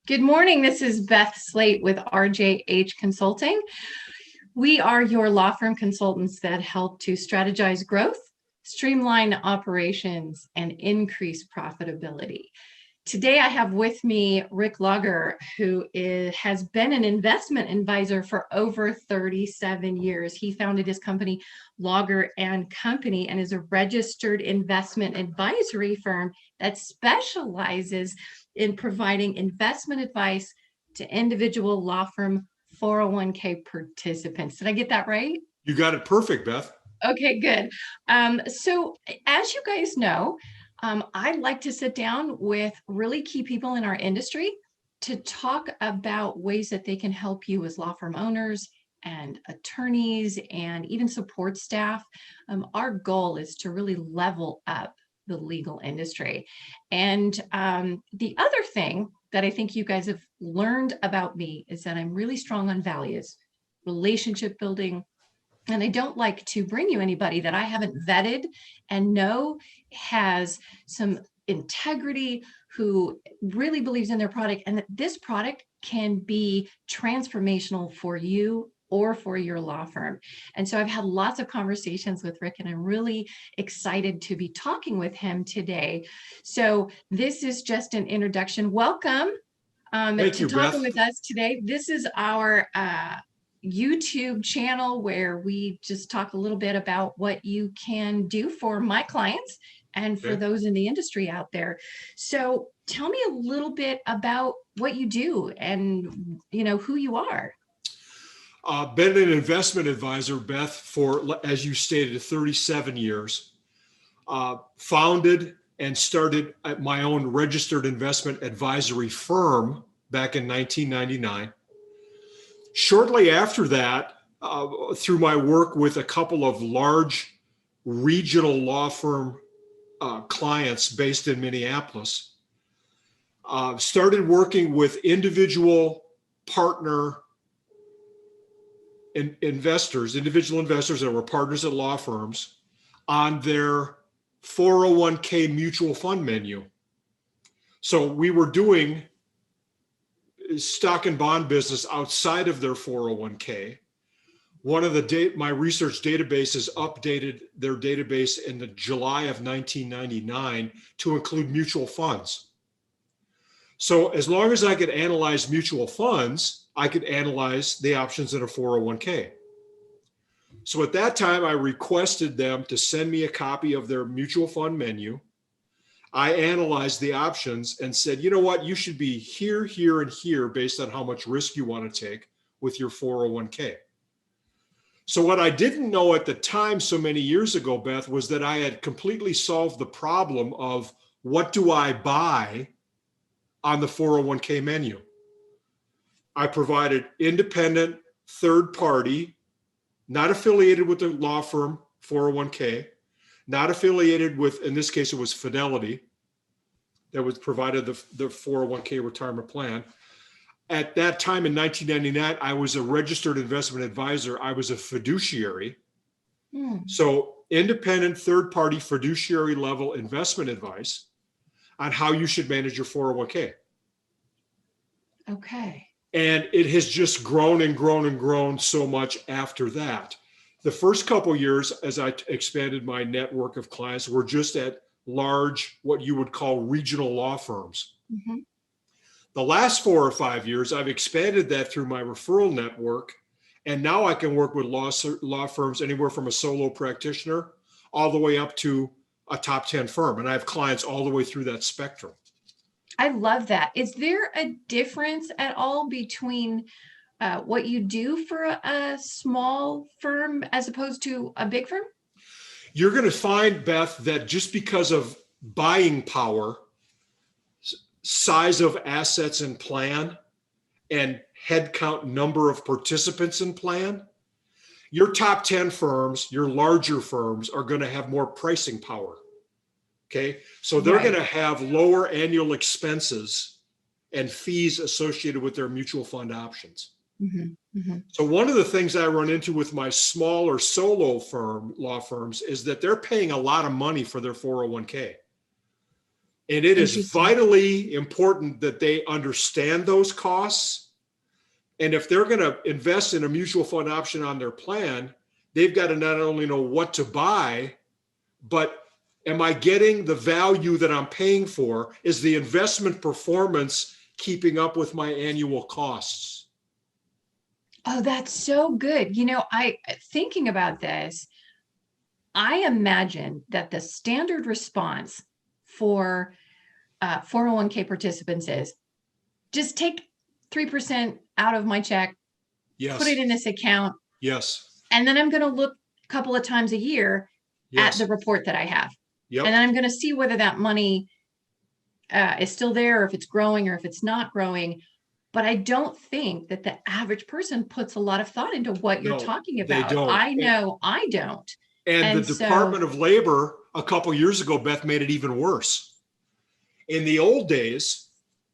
Good morning. This is Beth Slate with RJH Consulting. We are your law firm consultants that help to strategize growth, streamline operations, and increase profitability. Today, I have with me Ric Lager, who has been an investment advisor for over 37 years. He founded his company, Lager and Company, and is a registered investment advisory firm that specializes in providing investment advice to individual law firm 401k participants. Did I get that right? You got it perfect, Beth. Okay, good. So as you guys know, I like to sit down with really key people in our industry to talk about ways that they can help you as law firm owners and attorneys and even support staff. Our goal is to really level up the legal industry. And the other thing that I think you guys have learned about me is that I'm really strong on values, relationship building, and I don't like to bring you anybody that I haven't vetted and know has some integrity, who really believes in their product, and that this product can be transformational for you or for your law firm. And so I've had lots of conversations with Ric, and I'm really excited to be talking with him today. So this is just an introduction. Welcome to talking with us today. This is our YouTube channel where we just talk a little bit about what you can do for my clients and for those in the industry out there. So tell me a little bit about what you do and who you are. Been an investment advisor, Beth, for, as you stated, 37 years. Founded and started my own registered investment advisory firm back in 1999. Shortly after that, through my work with a couple of large regional law firm clients based in Minneapolis, started working with individual partner individual investors that were partners at law firms on their 401k mutual fund menu. So we were doing stock and bond business outside of their 401k. One of my research databases updated their database in the July of 1999 to include mutual funds. So as long as I could analyze mutual funds, I could analyze the options in a 401k. So at that time, I requested them to send me a copy of their mutual fund menu. I analyzed the options and said, you know what, you should be here, here, and here based on how much risk you want to take with your 401k. So what I didn't know at the time so many years ago, Beth, was that I had completely solved the problem of what do I buy on the 401k menu. I provided independent, third party, not affiliated with the law firm 401k, not affiliated with, in this case, it was Fidelity that was provided the 401k retirement plan. At that time in 1999, I was a registered investment advisor. I was a fiduciary. So independent, third party, fiduciary level investment advice on how you should manage your 401k. Okay. And it has just grown and grown and grown so much after that. The first couple of years, as I expanded my network of clients, were just at large, what you would call regional law firms. Mm-hmm. The last 4 or 5 years, I've expanded that through my referral network. And now I can work with law firms anywhere from a solo practitioner all the way up to a top 10 firm. And I have clients all the way through that spectrum. I love that. Is there a difference at all between what you do for a small firm as opposed to a big firm? You're going to find, Beth, that just because of buying power, size of assets in plan, and headcount number of participants in plan, your top 10 firms, your larger firms, are going to have more pricing power. Okay, so they're going to have lower annual expenses and fees associated with their mutual fund options. Mm-hmm. Mm-hmm. So one of the things I run into with my smaller solo law firms is that they're paying a lot of money for their 401k. And it is Interesting. vitally important that they understand those costs. And if they're going to invest in a mutual fund option on their plan, they've got to not only know what to buy, but am I getting the value that I'm paying for? Is the investment performance keeping up with my annual costs? Oh, that's so good. I thinking about this, I imagine that the standard response for 401k participants is just take 3% out of my check, put it Yes. in this account, Yes. and then I'm going to look a couple of times a year at the Yes. report that I have. And Yep. then I'm going to see whether that money is still there, or if it's growing, or if it's not growing. But I don't think that the average person puts a lot of thought into what you're No, talking they about. don't. I know I don't. And the And so, Department of Labor a couple years ago, Beth, made it even worse. In the old days,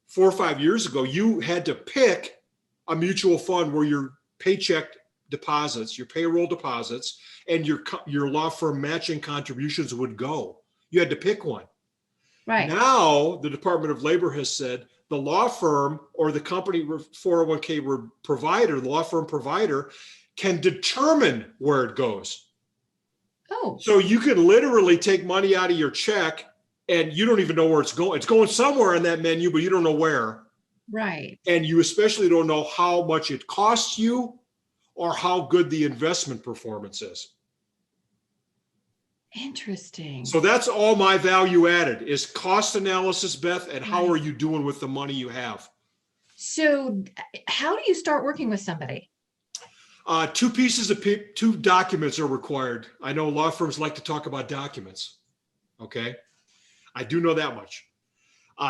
4 or 5 years ago, you had to pick a mutual fund where your paycheck deposits, your payroll deposits, and your law firm matching contributions would go. You had to pick one. right. Now, the Department of Labor has said the law firm or the company 401k provider, the law firm provider, can determine where it goes. Oh, So you can literally take money out of your check and you don't even know where it's going. It's going somewhere in that menu, but you don't know where. right. And you especially don't know how much it costs you or how good the investment performance is. Interesting. So that's all my value added is cost analysis, Beth, and how are Right. you doing with the money you have? So, how do you start working with somebody? Two documents are required. I know law firms like to talk about documents. Okay. I do know that much.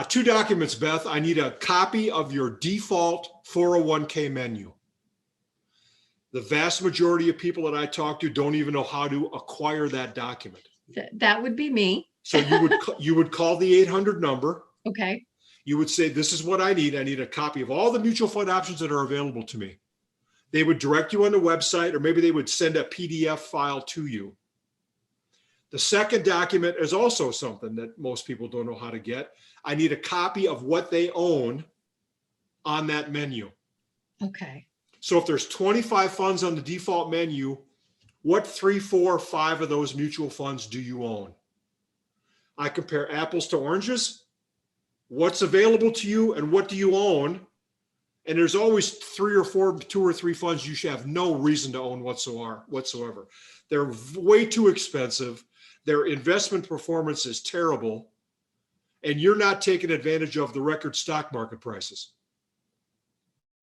Two documents, Beth. I need a copy of your default 401k menu. The vast majority of people that I talk to don't even know how to acquire that document. That would be me. So you would call the 800 number. Okay. You would say, this is what I need. I need a copy of all the mutual fund options that are available to me. They would direct you on the website, or maybe they would send a PDF file to you. The second document is also something that most people don't know how to get. I need a copy of what they own on that menu. Okay. So if there's 25 funds on the default menu, what 3, 4, 5 of those mutual funds do you own? I compare apples to oranges. What's available to you and what do you own? And there's always 3 or 4, 2 or 3 funds you should have no reason to own whatsoever. They're way too expensive. Their investment performance is terrible. And you're not taking advantage of the record stock market prices.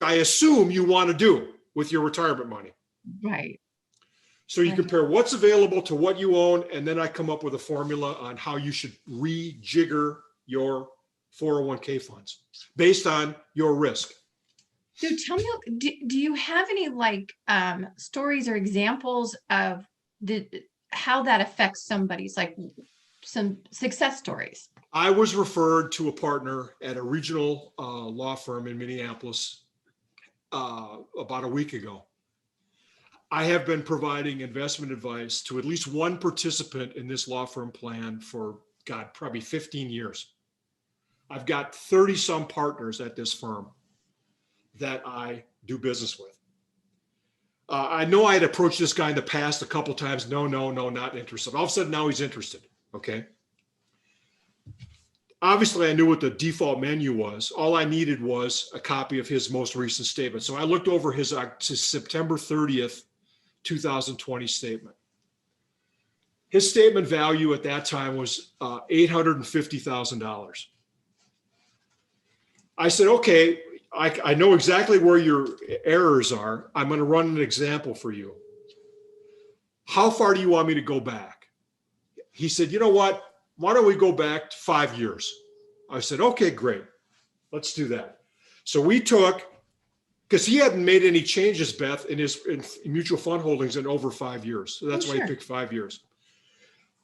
I assume you want to do with your retirement money. Right. So you Right. compare what's available to what you own, and then I come up with a formula on how you should rejigger your 401k funds based on your risk. So tell me, do you have any stories or examples of how that affects somebody's, like some success stories? I was referred to a partner at a regional law firm in Minneapolis about a week ago. I have been providing investment advice to at least one participant in this law firm plan for, God, probably 15 years. I've got 30 some partners at this firm that I do business with. I know I had approached this guy in the past a couple of times. No, not interested. All of a sudden now he's interested. Okay. Obviously, I knew what the default menu was. All I needed was a copy of his most recent statement. So I looked over his September 30th, 2020 statement. His statement value at that time was $850,000. I said, okay, I know exactly where your errors are. I'm going to run an example for you. How far do you want me to go back? He said, you know what? Why don't we go back 5 years? I said, okay, great. Let's do that. So we took, because he hadn't made any changes, Beth, in his mutual fund holdings in over 5 years. So that's why he picked 5 years.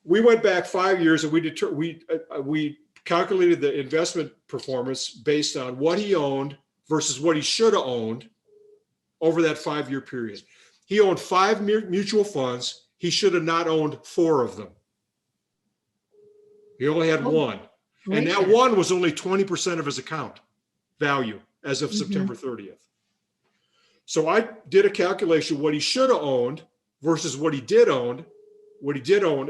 We went back 5 years and we calculated the investment performance based on what he owned versus what he should have owned over that 5-year period. He owned 5 mutual funds. He should have not owned 4 of them. He only had 1. And that gracious. one was only 20% of his account value as of Mhm. September 30th. So I did a calculation what he should have owned versus what he did own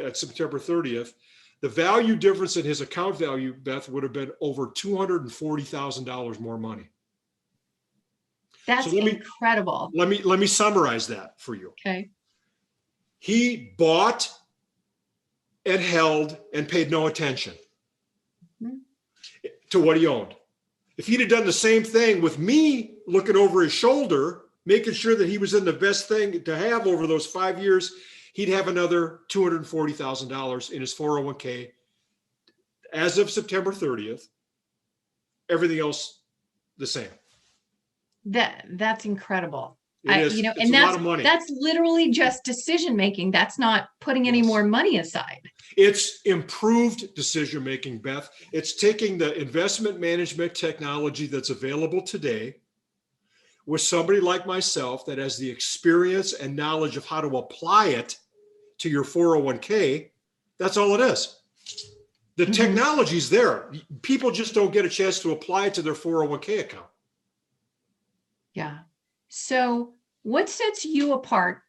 at September 30th. The value difference in his account value, Beth, would have been over $240,000 more money. So That's incredible. let me summarize that for you. Okay. He bought and held and paid no attention Mhm. to what he owned. If he'd have done the same thing with me looking over his shoulder, making sure that he was in the best thing to have over those 5 years, he'd have another $240,000 in his 401k as of September 30th. Everything else the same. That's incredible. It is. It's And a lot of money. that's literally just decision making. That's not putting any Yes. more money aside. It's improved decision making, Beth. It's taking the investment management technology that's available today with somebody like myself that has the experience and knowledge of how to apply it to your 401k. That's all it is. The Mhm. technology's there. People just don't get a chance to apply it to their 401k account. Yeah. So, what sets you apart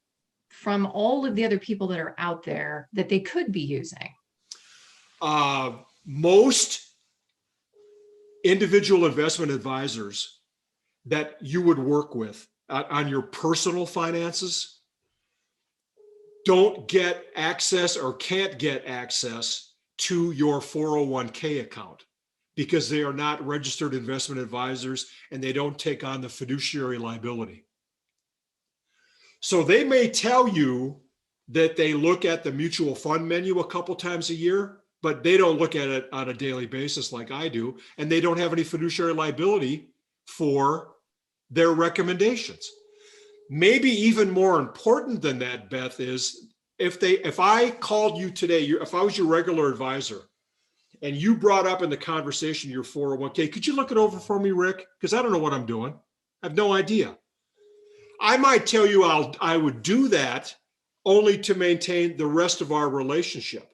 from all of the other people that are out there that they could be using? Most individual investment advisors that you would work with on your personal finances don't get access or can't get access to your 401k account because they are not registered investment advisors and they don't take on the fiduciary liability. So they may tell you that they look at the mutual fund menu a couple times a year, but they don't look at it on a daily basis like I do, and they don't have any fiduciary liability for their recommendations. Maybe even more important than that, Beth, is if I called you today, if I was your regular advisor and you brought up in the conversation your 401k, could you look it over for me, Rick? Because I don't know what I'm doing. I have no idea. I might tell you I would do that only to maintain the rest of our relationship.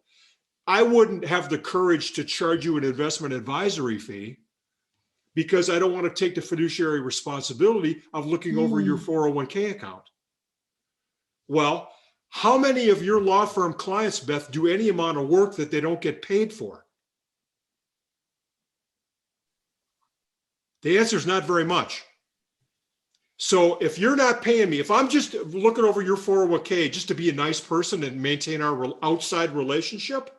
I wouldn't have the courage to charge you an investment advisory fee because I don't want to take the fiduciary responsibility of looking over your 401k account. Well, how many of your law firm clients, Beth, do any amount of work that they don't get paid for? The answer is not very much. So if you're not paying me, if I'm just looking over your 401k just to be a nice person and maintain our outside relationship,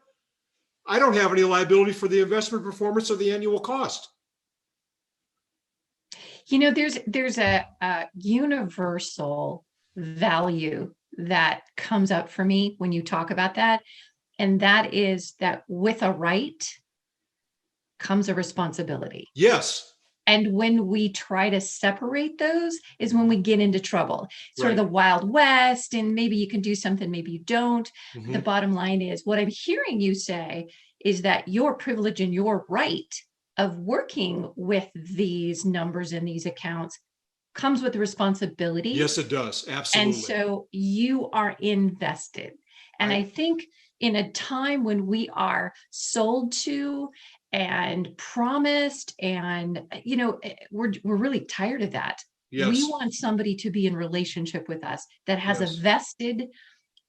I don't have any liability for the investment performance or the annual cost. There's a universal value that comes up for me when you talk about that. And that is that with a right comes a responsibility. Yes. And when we try to separate those is when we get into trouble. Sort of Right. the Wild West, and maybe you can do something, maybe you don't. Mhm. The bottom line is what I'm hearing you say is that your privilege and your right of working with these numbers and these accounts comes with the responsibility. Yes, it does. Absolutely. And so you are invested. And I think in a time when we are sold to and promised, and we're really tired of that. Yes. We want somebody to be in relationship with us that has a Yes. vested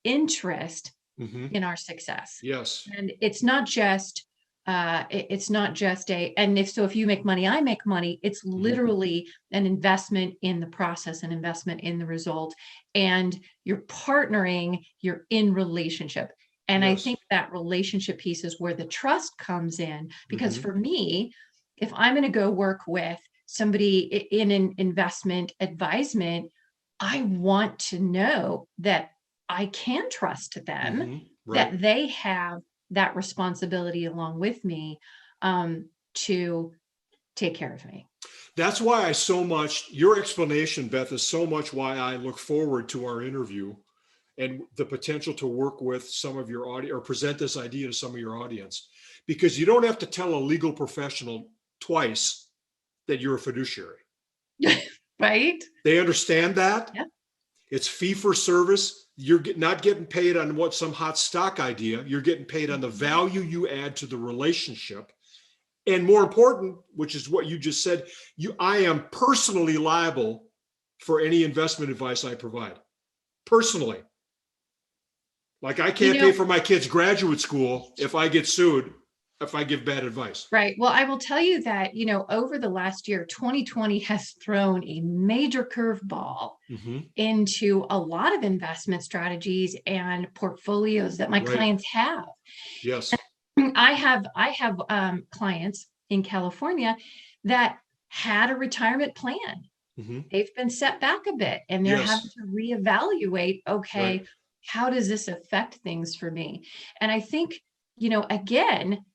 interest Mhm. in our success. Yes. And it's not just if you make money, I make money. It's literally an investment in the process, an investment in the result, and you're partnering, you're in relationship. And I Yes. think that relationship piece is where the trust comes in, because Mhm. for me, if I'm going to go work with somebody in an investment advisement, I want to know that I can trust them, Mhm. Right. that they have that responsibility along with me to take care of me. That's why your explanation, Beth, is so much why I look forward to our interview and the potential to work with some of your audience or present this idea to some of your audience, because you don't have to tell a legal professional twice that you're a fiduciary. Right? They understand that. Yep. It's fee for service. You're not getting paid on some hot stock idea. You're getting paid on the value you add to the relationship. And more important, which is what you just said, I am personally liable for any investment advice I provide. Personally. Like I can't pay for my kids' graduate school if I get sued, if I give bad advice. Right. Well, I will tell you that, over the last year, 2020 has thrown a major curveball into a lot of investment strategies and portfolios that my clients have. Yes. I have clients in California that had a retirement plan. They've been set back a bit and they're having to reevaluate, okay, how does this affect things for me? And I think, again,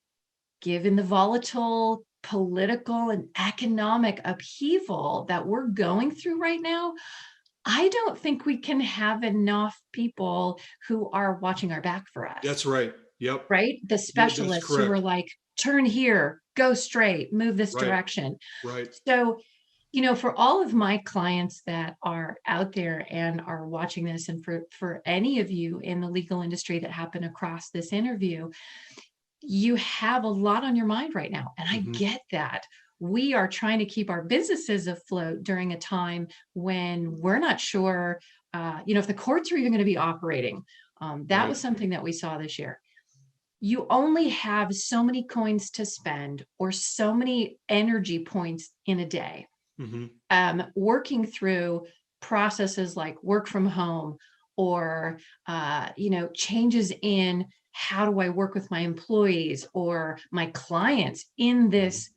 given the volatile political and economic upheaval that we're going through right now, I don't think we can have enough people who are watching our back for us. That's right. Yep. Right? The specialists who are like, turn here, go straight, move this direction. Right. So, for all of my clients that are out there and are watching this, and for any of you in the legal industry that happen across this interview, you have a lot on your mind right now. And I get that. We are trying to keep our businesses afloat during a time when we're not sure, if the courts are even going to be operating. That was something that we saw this year. You only have so many coins to spend or so many energy points in a day. Working through processes like work from home or, changes in how do I work with my employees or my clients in this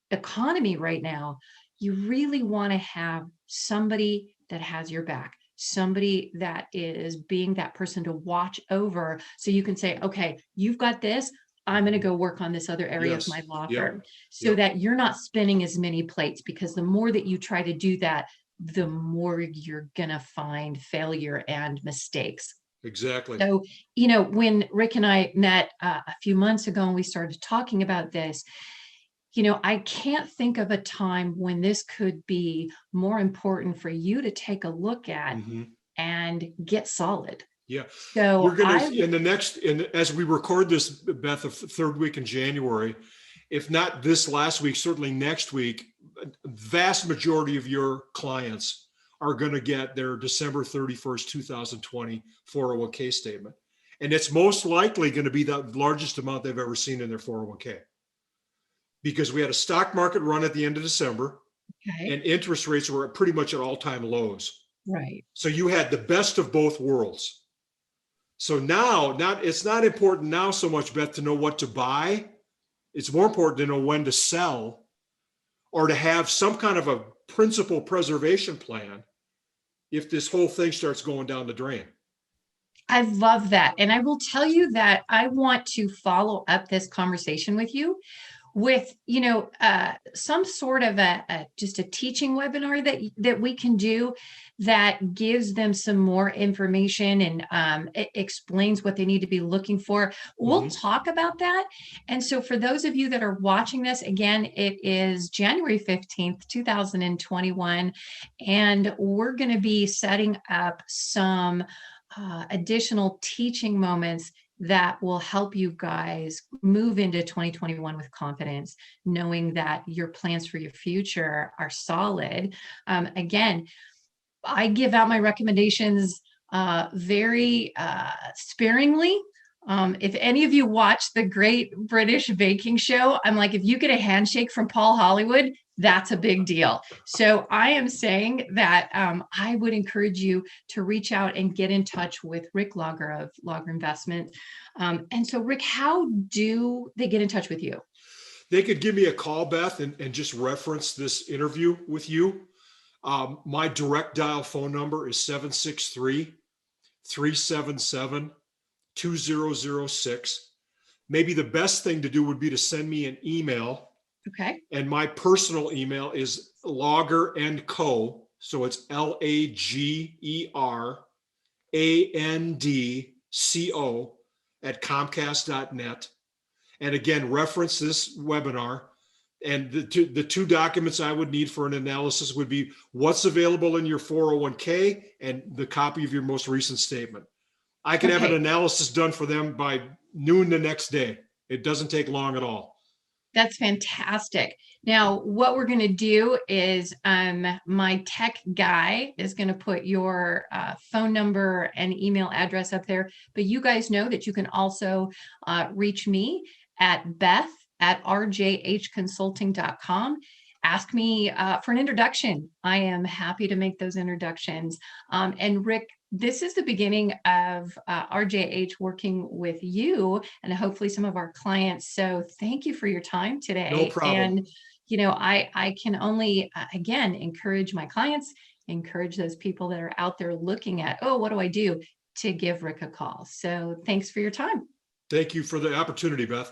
economy right now, you really want to have somebody that has your back, somebody that is being that person to watch over. So you can say, okay, you've got this. I'm going to go work on this other area of my law firm so that you're not spinning as many plates, because the more that you try to do that, the more you're going to find failure and mistakes. Exactly. So, when Ric and I met a few months ago and we started talking about this, I can't think of a time when this could be more important for you to take a look at and get solid. Yeah. So we're going to, as we record this, Beth, the third week in January, if not this last week, certainly next week, vast majority of your clients are going to get their December 31st, 2020 401k statement. And it's most likely going to be the largest amount they've ever seen in their 401k. Because we had a stock market run at the end of December and interest rates were pretty much at all-time lows. Right. So you had the best of both worlds. So now, it's not important now so much, Beth, to know what to buy. It's more important to know when to sell or to have some kind of a principal preservation plan if this whole thing starts going down the drain. I love that. And I will tell you that I want to follow up this conversation with you with, some sort of just a teaching webinar that we can do that gives them some more information and it explains what they need to be looking for. We'll talk about that. And so for those of you that are watching this, again, it is January 15th, 2021, and we're going to be setting up some additional teaching moments that will help you guys move into 2021 with confidence, knowing that your plans for your future are solid. Again, I give out my recommendations very sparingly. If any of you watch the Great British Baking Show, I'm like, if you get a handshake from Paul Hollywood, that's a big deal. So I am saying that I would encourage you to reach out and get in touch with Ric Lager of Lager Investment. And so, Ric, how do they get in touch with you? They could give me a call, Beth, and just reference this interview with you. My direct dial phone number is 763-377-2006. Maybe the best thing to do would be to send me an email. Okay. And my personal email is Lager and Co. So it's LAGERANDCO @Comcast.net. And again, reference this webinar. And the two documents I would need for an analysis would be what's available in your 401k and the copy of your most recent statement. I can have an analysis done for them by noon the next day. It doesn't take long at all. That's fantastic. Now, what we're going to do is my tech guy is going to put your phone number and email address up there. But you guys know that you can also reach me at beth@rjhconsulting.com. Ask me for an introduction. I am happy to make those introductions. And Ric, this is the beginning of RJH working with you and hopefully some of our clients. So thank you for your time No today. problem. And, I can only, again, encourage my clients, encourage those people that are out there looking at, oh, what do I do, to give Ric a call. So thanks for your time. Thank you for the opportunity, Beth.